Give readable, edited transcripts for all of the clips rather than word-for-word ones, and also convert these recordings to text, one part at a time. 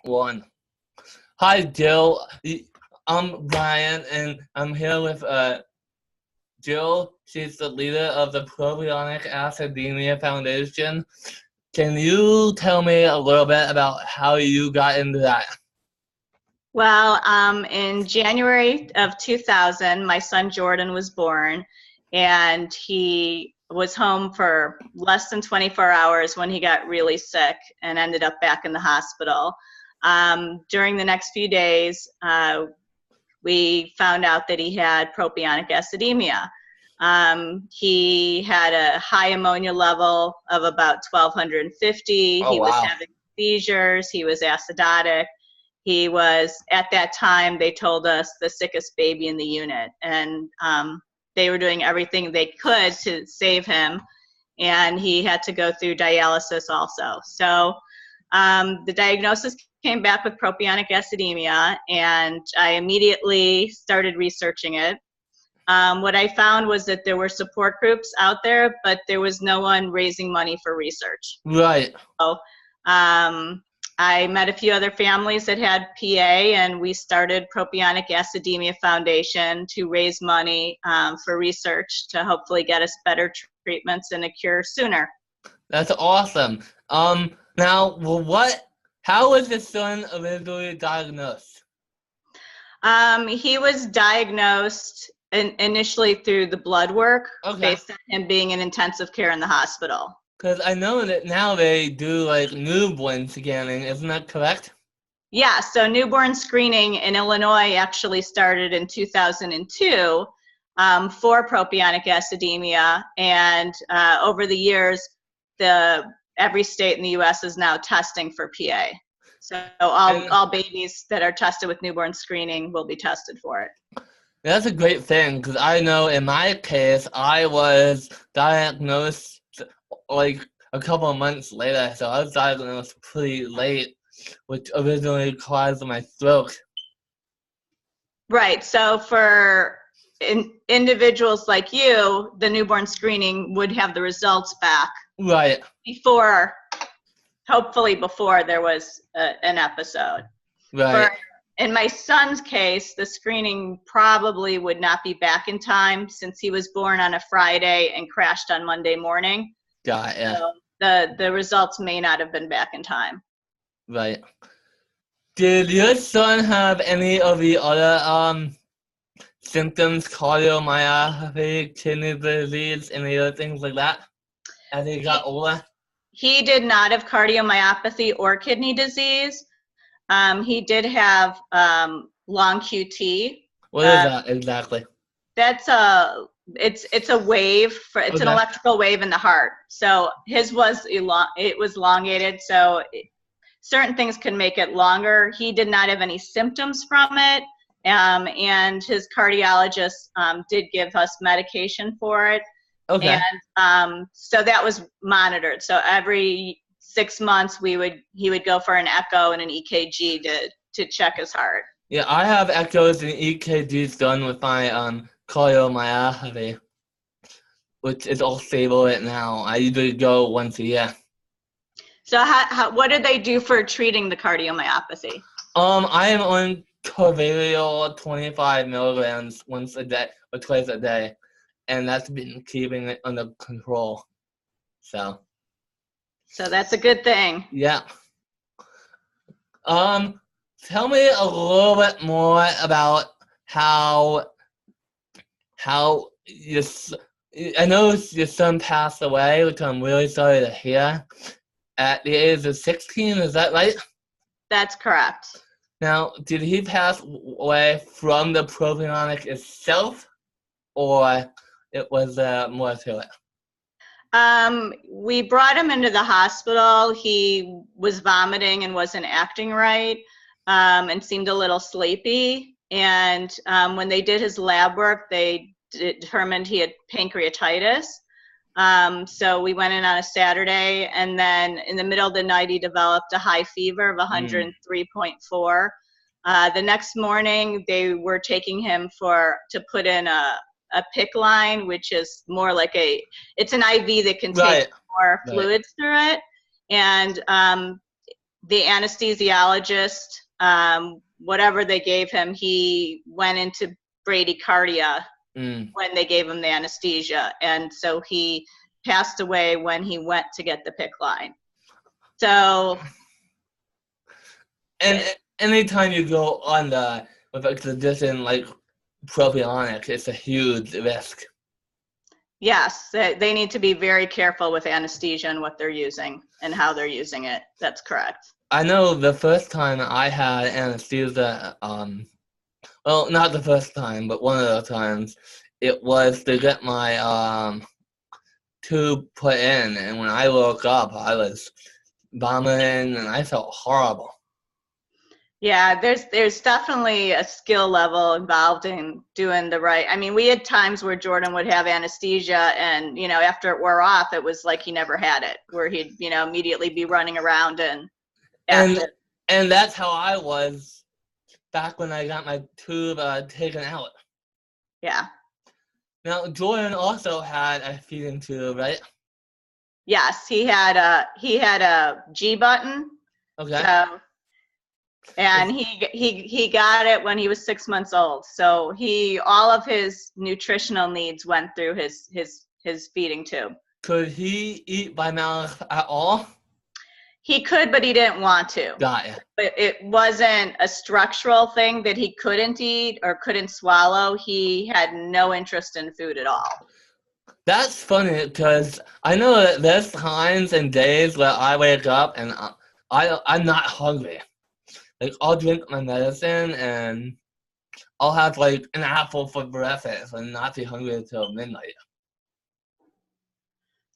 One. Hi, Jill. I'm Brian, and I'm here with Jill. She's the leader of the Propionic Acidemia Foundation. Can you tell me a little bit about how you got into that? Well, in January of 2000, my son Jordan was born, and he was home for less than 24 hours when he got really sick and ended up back in the hospital. During the next few days, we found out that he had propionic acidemia. He had a high ammonia level of about 1250. Oh, He was wow. having seizures. He was acidotic. He was, at that time, they told us, the sickest baby in the unit. And they were doing everything they could to save him. And he had to go through dialysis also. So the diagnosis came back with propionic acidemia, and I immediately started researching it. What I found was that there were support groups out there, but there was no one raising money for research. Right. So I met a few other families that had PA, and we started Propionic Acidemia Foundation to raise money for research to hopefully get us better treatments and a cure sooner. That's awesome. Now, how was your son originally diagnosed? He was diagnosed initially through the blood work, based on him being in intensive care in the hospital. Because I know that now they do like newborn scanning, isn't that correct? Yeah, so newborn screening in Illinois actually started in 2002 for propionic acidemia, and over the years, every state in the U.S. is now testing for PA. So all babies that are tested with newborn screening will be tested for it. That's a great thing, because I know in my case, I was diagnosed like a couple of months later, so I was diagnosed pretty late, which originally caused my stroke. Right, so for individuals like you, the newborn screening would have the results back. Right. Hopefully before there was an episode. Right. In my son's case, the screening probably would not be back in time since he was born on a Friday and crashed on Monday morning. Got it. So the results may not have been back in time. Right. Did your son have any of the other symptoms, cardiomyopathy, kidney disease, any other things like that as he got older? He did not have cardiomyopathy or kidney disease. He did have long QT. What is that exactly? That's it's a wave it's an electrical wave in the heart. So his was elongated, so certain things can make it longer. He did not have any symptoms from it, and his cardiologist did give us medication for it. Okay. And so that was monitored. So every 6 months he would go for an echo and an EKG to check his heart. Yeah, I have echoes and EKGs done with my cardiomyopathy, which is all stable right now. I usually go once a year. So what did they do for treating the cardiomyopathy? I am on Carvedilol 25 milligrams once a day or twice a day, and that's been keeping it under control. So that's a good thing. Yeah. Tell me a little bit more about how I know your son passed away, which I'm really sorry to hear, at the age of 16, is that right? That's correct. Now, did he pass away from the propionic itself, or it was more to it? We brought him into the hospital. He was vomiting and wasn't acting right, and seemed a little sleepy. And when they did his lab work, they determined he had pancreatitis. So we went in on a Saturday, and then in the middle of the night, he developed a high fever of 103.4. The next morning, they were taking him to put in a PICC line, which is more like it's an IV that can take more fluids through it. And the anesthesiologist, whatever they gave him, he went into bradycardia when they gave him the anesthesia. And so he passed away when he went to get the PICC line. So. And anytime you go on with a condition like propionic, it's a huge risk. Yes, they need to be very careful with anesthesia and what they're using and how they're using it. That's correct. I know the first time I had anesthesia, well, not the first time, but one of the times, it was to get my tube put in, and when I woke up, I was vomiting, and I felt horrible. Yeah, there's definitely a skill level involved in doing the right. I mean, we had times where Jordan would have anesthesia, and after it wore off, it was like he never had it, where he'd immediately be running around and that's how I was back when I got my tube taken out. Yeah. Now Jordan also had a feeding tube, right? Yes, he had a G button. Okay. So, and he got it when he was 6 months old. So all of his nutritional needs went through his feeding tube. Could he eat by mouth at all? He could, but he didn't want to. Got it. But it wasn't a structural thing that he couldn't eat or couldn't swallow. He had no interest in food at all. That's funny because I know that there's times and days where I wake up and I'm not hungry. Like, I'll drink my medicine and I'll have like an apple for breakfast and not be hungry until midnight.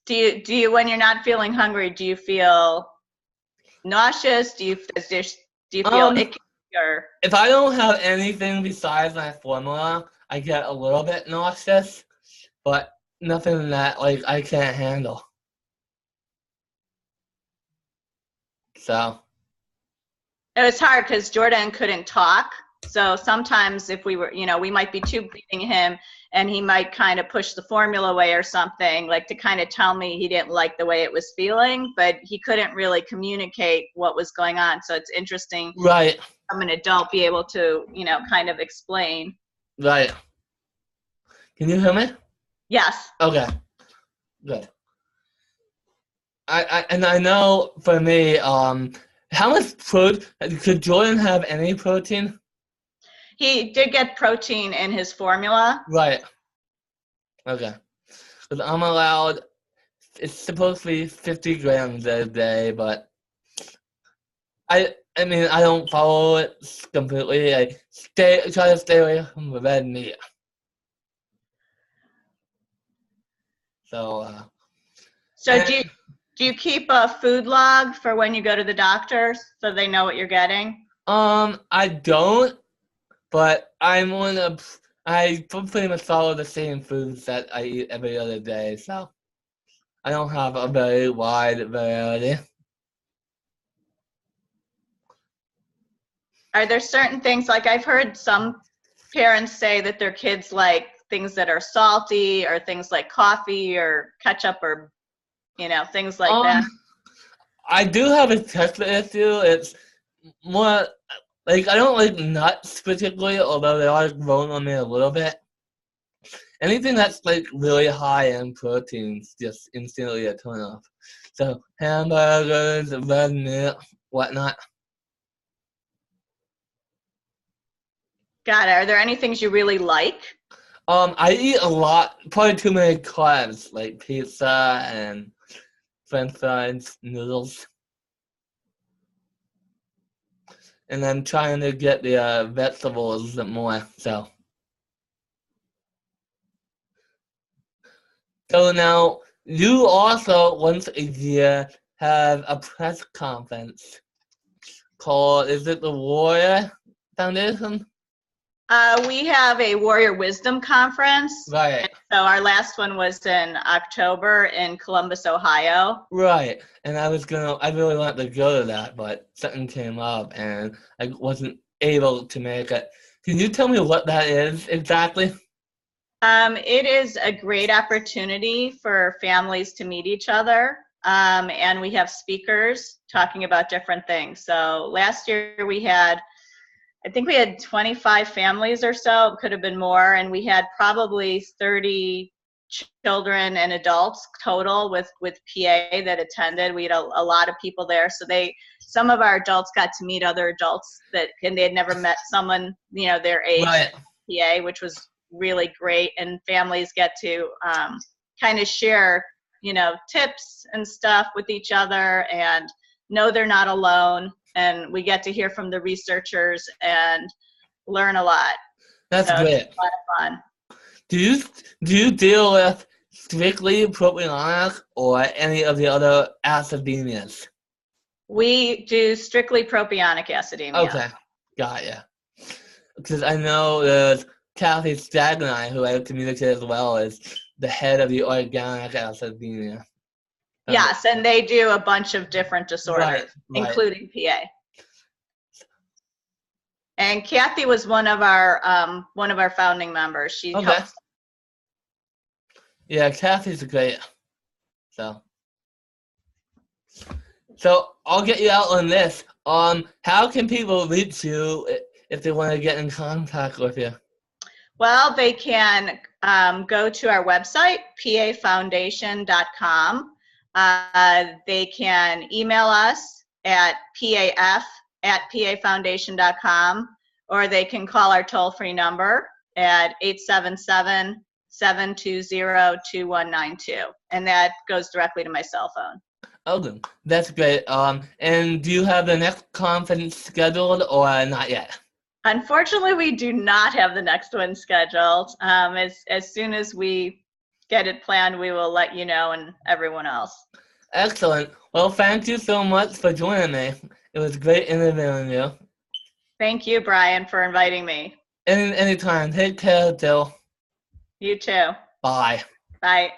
Do you when you're not feeling hungry, do you feel nauseous? Do you feel icky? Or if I don't have anything besides my formula, I get a little bit nauseous, but nothing that like I can't handle. So it was hard because Jordan couldn't talk. So sometimes if we were, we might be tube feeding him and he might kind of push the formula away or something, like to kind of tell me he didn't like the way it was feeling, but he couldn't really communicate what was going on. So it's interesting. Right. I'm an adult, be able to, kind of explain. Right. Can you hear me? Yes. Okay. Good. I know for me, how much protein could Jordan have? Any protein? He did get protein in his formula. Right. Okay. Because I'm allowed. It's supposed to be 50 grams a day, but I mean I don't follow it completely. I try to stay away from the red meat. So. Do you keep a food log for when you go to the doctor so they know what you're getting? I don't, but I pretty much follow the same foods that I eat every other day, so I don't have a very wide variety. Are there certain things, like I've heard some parents say that their kids like things that are salty or things like coffee or ketchup or things like that? I do have a texture issue. It's more like I don't like nuts particularly, although they are growing on me a little bit. Anything that's like really high in proteins just instantly a turn off. So hamburgers, red meat, whatnot. Got it. Are there any things you really like? I eat a lot, probably too many carbs, like pizza and French fries, noodles. And I'm trying to get the vegetables more, so. So now, you also, once a year, have a press conference called, is it the Warrior Foundation? We have a Warrior Wisdom Conference. Right. So our last one was in October in Columbus, Ohio. Right. And I really wanted to go to that, but something came up and I wasn't able to make it. Can you tell me what that is exactly? It is a great opportunity for families to meet each other. and we have speakers talking about different things. So last year I think we had 25 families or so, it could have been more, and we had probably 30 children and adults total with PA that attended. We had a lot of people there. So some of our adults got to meet other adults and they had never met someone, their age, Right. PA, which was really great. And families get to kind of share, tips and stuff with each other and know they're not alone. And we get to hear from the researchers and learn a lot. That's so great. It's a lot of fun. Do you deal with strictly propionic or any of the other acidemias? We do strictly propionic acidemia. Okay, got ya. Because I know there's Kathy Stagnai, who I communicate as well, is the head of the organic acidemia. Yes, and they do a bunch of different disorders, right. including PA. And Kathy was one of our founding members. She helped. Yeah, Kathy's great. So I'll get you out on this. How can people reach you if they want to get in contact with you? Well, they can go to our website, pafoundation.com. They can email us at paf@pafoundation.com, or they can call our toll-free number at 877-720-2192, and that goes directly to my cell phone. Oh, that's great. And do you have the next conference scheduled or not yet? Unfortunately, we do not have the next one scheduled. As soon as we get it planned, we will let you know and everyone else. Excellent. Well, thank you so much for joining me. It was great interviewing you. Thank you, Brian, for inviting me. Anytime. Take care, Jill. You too. Bye. Bye.